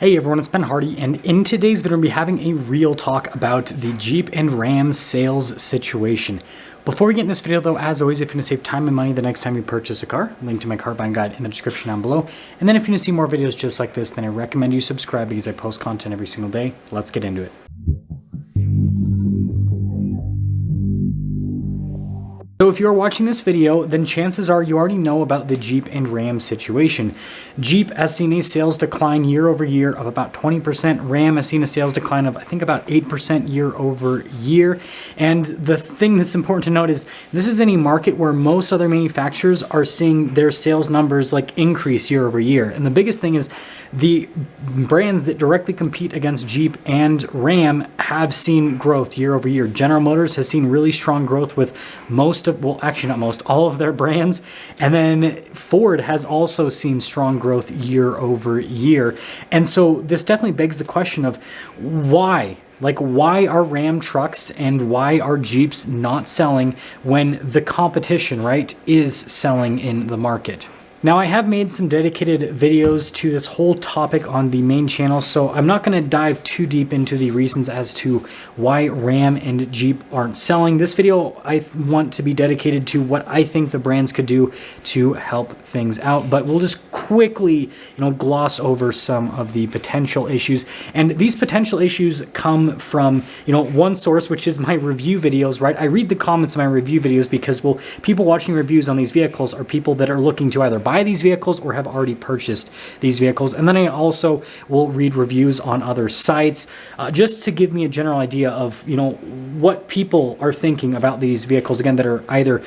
Hey everyone, it's Ben Hardy, and in today's video, we'll be having a real talk about the Jeep and Ram sales situation. Before we get in this video though, as always, if you want to save time and money the next time you purchase a car, link to my car buying guide in the description down below. And then if you want to see more videos just like this, then I recommend you subscribe because I post content every single day. Let's get into it. So if you're watching this video, then chances are you already know about the Jeep and Ram situation. Jeep has seen a sales decline year over year of about 20%. Ram has seen a sales decline of, I think, about 8% year over year. And the thing that's important to note is this is in a market where most other manufacturers are seeing their sales numbers like increase year over year. And the biggest thing is the brands that directly compete against Jeep and Ram have seen growth year over year. General Motors has seen really strong growth with all of their brands. And then Ford has also seen strong growth year over year. And so this definitely begs the question of why? Like, why are Ram trucks and why are Jeeps not selling when the competition, right, is selling in the market? Now, I have made some dedicated videos to this whole topic on the main channel, so I'm not going to dive too deep into the reasons as to why Ram and Jeep aren't selling. This video, I want to be dedicated to what I think the brands could do to help things out, but we'll just quickly, gloss over some of the potential issues. And these potential issues come from, one source, which is my review videos, right? I read the comments in my review videos because, well, people watching reviews on these vehicles are people that are looking to either buy these vehicles or have already purchased these vehicles. And then I also will read reviews on other sites just to give me a general idea of, what people are thinking about these vehicles, again, that are either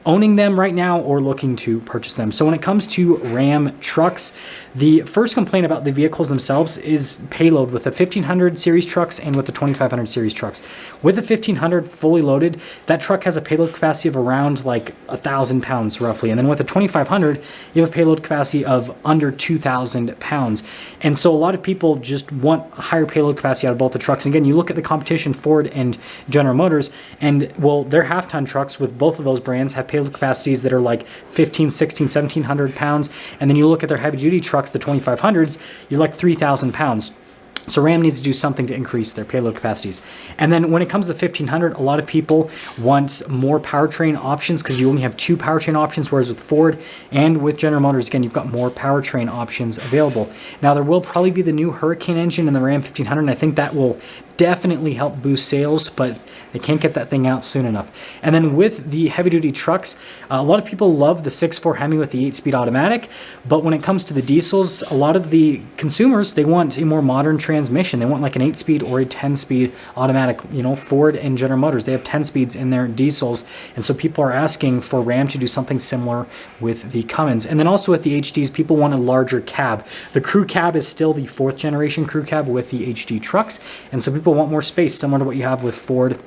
owning them right now or looking to purchase them. So when it comes to Ram trucks, the first complaint about the vehicles themselves is payload with the 1500 series trucks and with the 2500 series trucks. With the 1500 fully loaded, that truck has a payload capacity of around like 1,000 pounds roughly. And then with the 2500, you have a payload capacity of under 2,000 pounds. And so a lot of people just want a higher payload capacity out of both the trucks. And again, you look at the competition, Ford and General Motors, and well, their half-ton trucks with both of those brands have payload capacities that are like 15, 16, 1,700 pounds. And then you look at their heavy-duty trucks, the 2500s, you're like 3,000 pounds. So Ram needs to do something to increase their payload capacities. And then when it comes to the 1500, a lot of people want more powertrain options because you only have two powertrain options, whereas with Ford and with General Motors, again, you've got more powertrain options available. Now, there will probably be the new Hurricane engine in the Ram 1500, and I think that will definitely help boost sales, but they can't get that thing out soon enough. And then with the heavy-duty trucks, a lot of people love the 6.4 Hemi with the 8-speed automatic, but when it comes to the diesels, a lot of the consumers, they want a more modern transmission. They want like an 8-speed or a 10-speed automatic. Ford and General Motors, they have 10 speeds in their diesels, and so people are asking for Ram to do something similar with the Cummins. And then also with the HDs, people want a larger cab. The crew cab is still the 4th generation crew cab with the HD trucks, and so people want more space, similar to what you have with Ford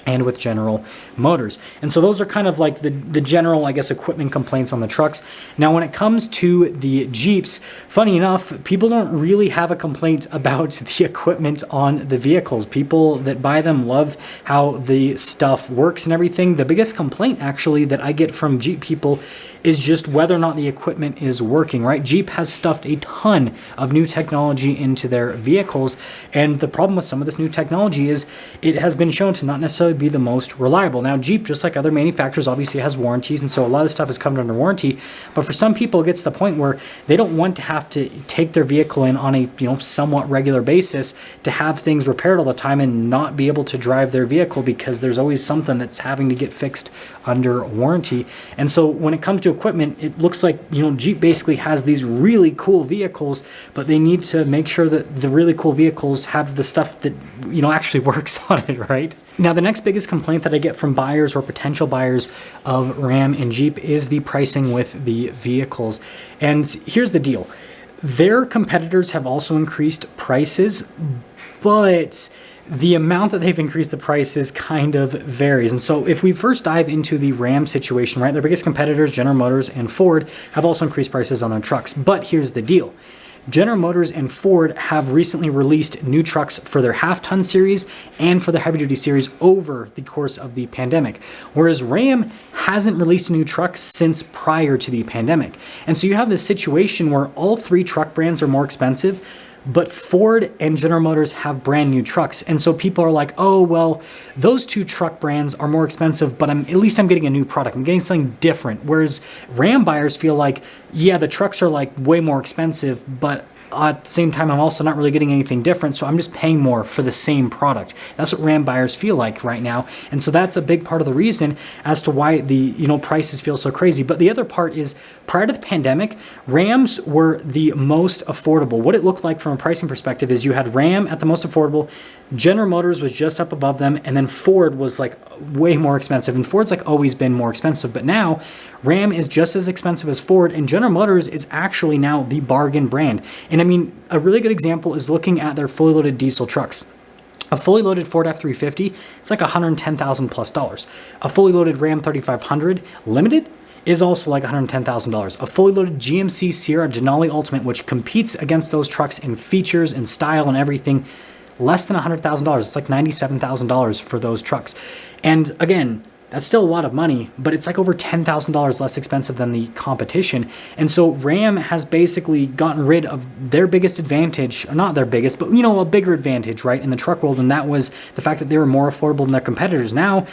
and with General Motors. And so those are kind of like the general, I guess, equipment complaints on the trucks. Now, when it comes to the Jeeps, funny enough, people don't really have a complaint about the equipment on the vehicles. People that buy them love how the stuff works and everything. The biggest complaint, actually, that I get from Jeep people is just whether or not the equipment is working, right? Jeep has stuffed a ton of new technology into their vehicles, and the problem with some of this new technology is it has been shown to not necessarily be the most reliable. Now, Jeep, just like other manufacturers, obviously has warranties, and so a lot of stuff is covered under warranty, but for some people, it gets to the point where they don't want to have to take their vehicle in on a somewhat regular basis to have things repaired all the time and not be able to drive their vehicle because there's always something that's having to get fixed under warranty. And so when it comes to equipment, it looks like Jeep basically has these really cool vehicles, but they need to make sure that the really cool vehicles have the stuff that actually works on it, right? Now, the next biggest complaint that I get from buyers or potential buyers of Ram and Jeep is the pricing with the vehicles. And here's the deal. Their competitors have also increased prices, but the amount that they've increased the prices kind of varies. And so if we first dive into the Ram situation, right, their biggest competitors, General Motors and Ford, have also increased prices on their trucks. But here's the deal. General Motors and Ford have recently released new trucks for their half-ton series and for the heavy-duty series over the course of the pandemic, whereas Ram hasn't released a new truck since prior to the pandemic. And so you have this situation where all three truck brands are more expensive, But Ford and General Motors have brand new trucks. And so people are like, oh, well, those two truck brands are more expensive, but at least I'm getting a new product. I'm getting something different. Whereas Ram buyers feel like, yeah, the trucks are like way more expensive, but at the same time, I'm also not really getting anything different, so I'm just paying more for the same product. That's what Ram buyers feel like right now, and so that's a big part of the reason as to why the prices feel so crazy. But the other part is, prior to the pandemic, Rams were the most affordable. What it looked like from a pricing perspective is you had Ram at the most affordable, General Motors was just up above them, and then Ford was like way more expensive. And Ford's like always been more expensive, but now Ram is just as expensive as Ford, and General Motors is actually now the bargain brand. And I mean, a really good example is looking at their fully loaded diesel trucks. A fully loaded Ford F-350, it's like $110,000 plus dollars. A fully loaded Ram 3500 Limited is also like $110,000. A fully loaded GMC Sierra Denali Ultimate, which competes against those trucks in features and style and everything, less than $100,000. It's like $97,000 for those trucks. And again, that's still a lot of money, but it's like over $10,000 less expensive than the competition. And so Ram has basically gotten rid of their biggest advantage, or not their biggest, but a bigger advantage, right, in the truck world, and that was the fact that they were more affordable than their competitors. Now,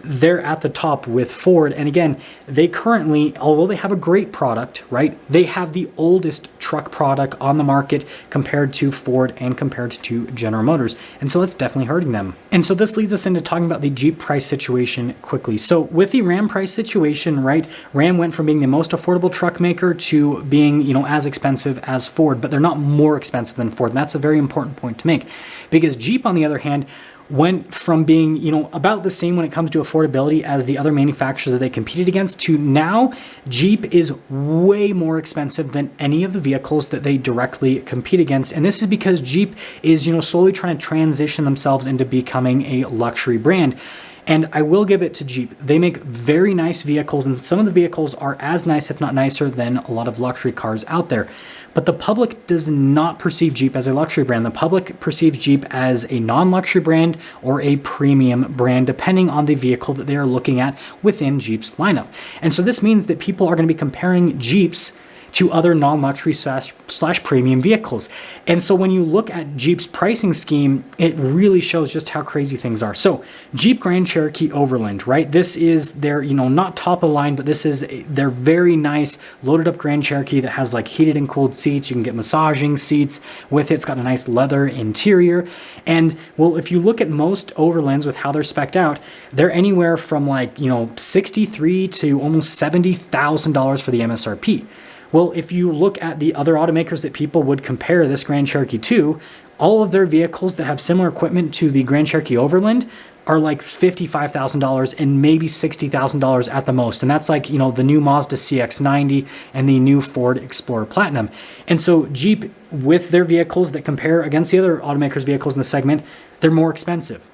they're at the top with Ford. And again, they currently, although they have a great product, right, they have the oldest truck product on the market compared to Ford and compared to General Motors. And so that's definitely hurting them. And so this leads us into talking about the Jeep price situation quickly. So with the Ram price situation, right, Ram went from being the most affordable truck maker to being, as expensive as Ford, but they're not more expensive than Ford. And that's a very important point to make, because Jeep, on the other hand, went from being, about the same when it comes to affordability as the other manufacturers that they competed against, to now Jeep is way more expensive than any of the vehicles that they directly compete against. And this is because Jeep is, slowly trying to transition themselves into becoming a luxury brand. And I will give it to Jeep. They make very nice vehicles, and some of the vehicles are as nice, if not nicer, than a lot of luxury cars out there. But the public does not perceive Jeep as a luxury brand. The public perceives Jeep as a non-luxury brand or a premium brand, depending on the vehicle that they are looking at within Jeep's lineup. And so this means that people are going to be comparing Jeeps to other non-luxury slash premium vehicles. And so when you look at Jeep's pricing scheme, it really shows just how crazy things are. So Jeep Grand Cherokee Overland, right? This is their, not top of the line, but this is their very nice loaded up Grand Cherokee that has like heated and cooled seats. You can get massaging seats with it. It's got a nice leather interior. And well, if you look at most Overlands with how they're spec'd out, they're anywhere from like, $63,000 to almost $70,000 for the MSRP. Well, if you look at the other automakers that people would compare this Grand Cherokee to, all of their vehicles that have similar equipment to the Grand Cherokee Overland are like $55,000 and maybe $60,000 at the most. And that's like, the new Mazda CX-90 and the new Ford Explorer Platinum. And so Jeep, with their vehicles that compare against the other automakers' vehicles in the segment, they're more expensive.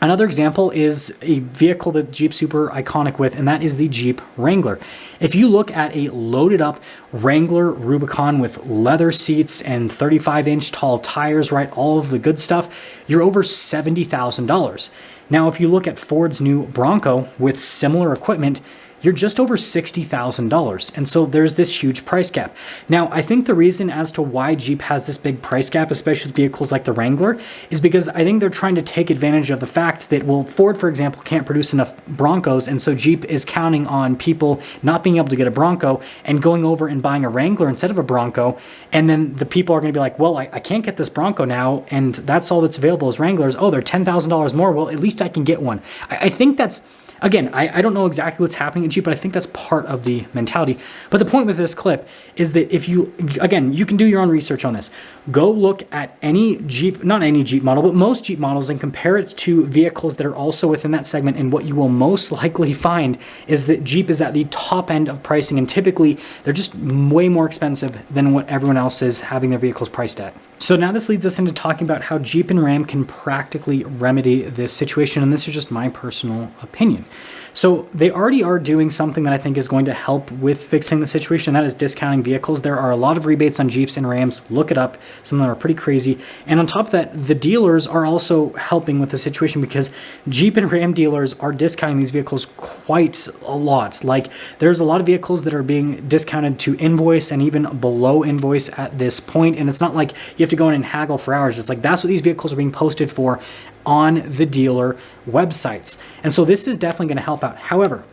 Another example is a vehicle that Jeep's super iconic with, and that is the Jeep Wrangler. If you look at a loaded up Wrangler Rubicon with leather seats and 35-inch tall tires, right, all of the good stuff, you're over $70,000. Now, if you look at Ford's new Bronco with similar equipment, you're just over $60,000. And so there's this huge price gap. Now, I think the reason as to why Jeep has this big price gap, especially with vehicles like the Wrangler, is because I think they're trying to take advantage of the fact that, well, Ford, for example, can't produce enough Broncos, and so Jeep is counting on people not being able to get a Bronco and going over and buying a Wrangler instead of a Bronco. And then the people are going to be like, well, I can't get this Bronco now, and that's all that's available is Wranglers. Oh, they're $10,000 more. Well, at least I can get one. I think that's... Again, I don't know exactly what's happening at Jeep, but I think that's part of the mentality. But the point with this clip is that if you, again, you can do your own research on this. Go look at any Jeep, not any Jeep model, but most Jeep models, and compare it to vehicles that are also within that segment. And what you will most likely find is that Jeep is at the top end of pricing, and typically they're just way more expensive than what everyone else is having their vehicles priced at. So now this leads us into talking about how Jeep and Ram can practically remedy this situation, and this is just my personal opinion. So they already are doing something that I think is going to help with fixing the situation. That is discounting vehicles. There are a lot of rebates on Jeeps and Rams. Look it up. Some of them are pretty crazy. And on top of that, the dealers are also helping with the situation because Jeep and Ram dealers are discounting these vehicles quite a lot. Like there's a lot of vehicles that are being discounted to invoice and even below invoice at this point. And it's not like you have to go in and haggle for hours. It's like that's what these vehicles are being posted for on the dealer websites. And so this is definitely going to help out. However,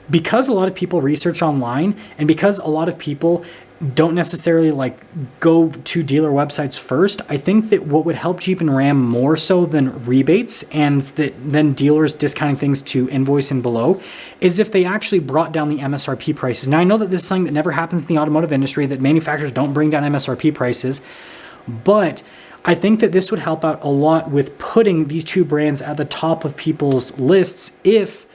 because a lot of people research online and because a lot of people don't necessarily like go to dealer websites first, I think that what would help Jeep and Ram more so than rebates and that then dealers discounting things to invoice and below is if they actually brought down the MSRP prices. Now I know that this is something that never happens in the automotive industry, that manufacturers don't bring down MSRP prices, but I think that this would help out a lot with putting these two brands at the top of people's lists if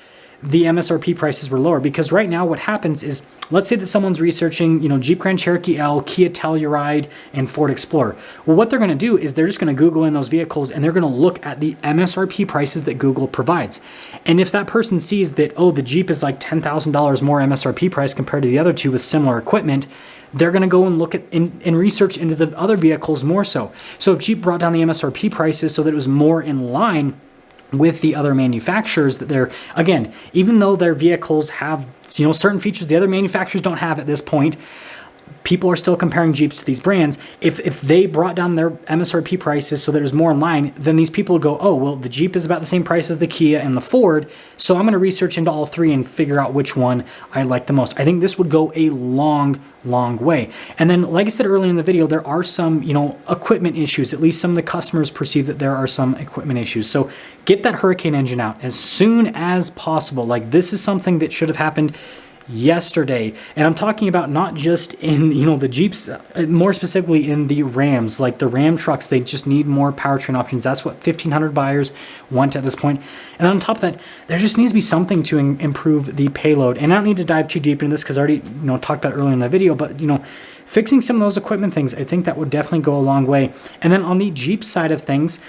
the MSRP prices were lower. Because right now what happens is, let's say that someone's researching, Jeep Grand Cherokee L, Kia Telluride, and Ford Explorer. Well, what they're going to do is they're just going to Google in those vehicles and they're going to look at the MSRP prices that Google provides. And if that person sees that, oh, the Jeep is like $10,000 more MSRP price compared to the other two with similar equipment, they're going to go and look at and research into the other vehicles more so. So if Jeep brought down the MSRP prices so that it was more in line with the other manufacturers, that they're, again, even though their vehicles have certain features the other manufacturers don't have at this point, people are still comparing Jeeps to these brands. If they brought down their MSRP prices so that it was more in line, then these people would go, oh, well, the Jeep is about the same price as the Kia and the Ford, so I'm going to research into all three and figure out which one I like the most. I think this would go a long way. And then, like I said earlier in the video, there are some, equipment issues. At least some of the customers perceive that there are some equipment issues. So get that Hurricane engine out as soon as possible. Like, this is something that should have happened yesterday. And I'm talking about not just in, the Jeeps, more specifically in the Rams, like the Ram trucks. They just need more powertrain options. That's what 1,500 buyers want at this point. And on top of that, there just needs to be something to improve the payload. And I don't need to dive too deep into this because I already, talked about it earlier in the video, but, fixing some of those equipment things, I think that would definitely go a long way. And then on the Jeep side of things,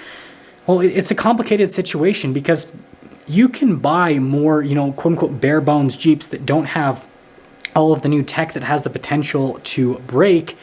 well, it's a complicated situation because you can buy more, quote unquote, bare bones Jeeps that don't have all of the new tech that has the potential to break.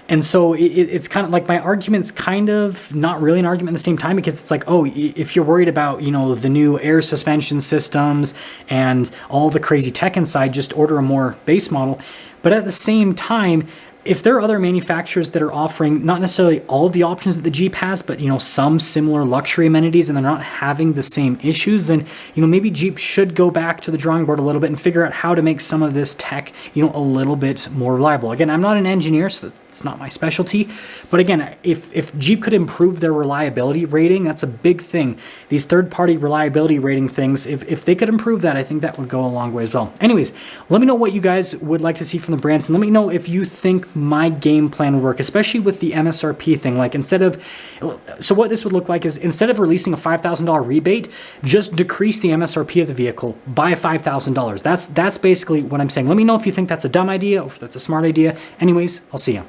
And so it's kind of like my argument's kind of not really an argument at the same time, because it's like, oh, if you're worried about, the new air suspension systems and all the crazy tech inside, just order a more base model. But at the same time, if there are other manufacturers that are offering not necessarily all of the options that the Jeep has, but some similar luxury amenities, and they're not having the same issues, then maybe Jeep should go back to the drawing board a little bit and figure out how to make some of this tech a little bit more reliable. Again, I'm not an engineer, so it's not my specialty, but again, if Jeep could improve their reliability rating, that's a big thing. These third-party reliability rating things, if they could improve that, I think that would go a long way as well. Anyways, let me know what you guys would like to see from the brands, and let me know if you think my game plan would work, especially with the MSRP thing. Like, so what this would look like is, instead of releasing a $5,000 rebate, just decrease the MSRP of the vehicle by $5,000. That's basically what I'm saying. Let me know if you think that's a dumb idea or if that's a smart idea. Anyways, I'll see you.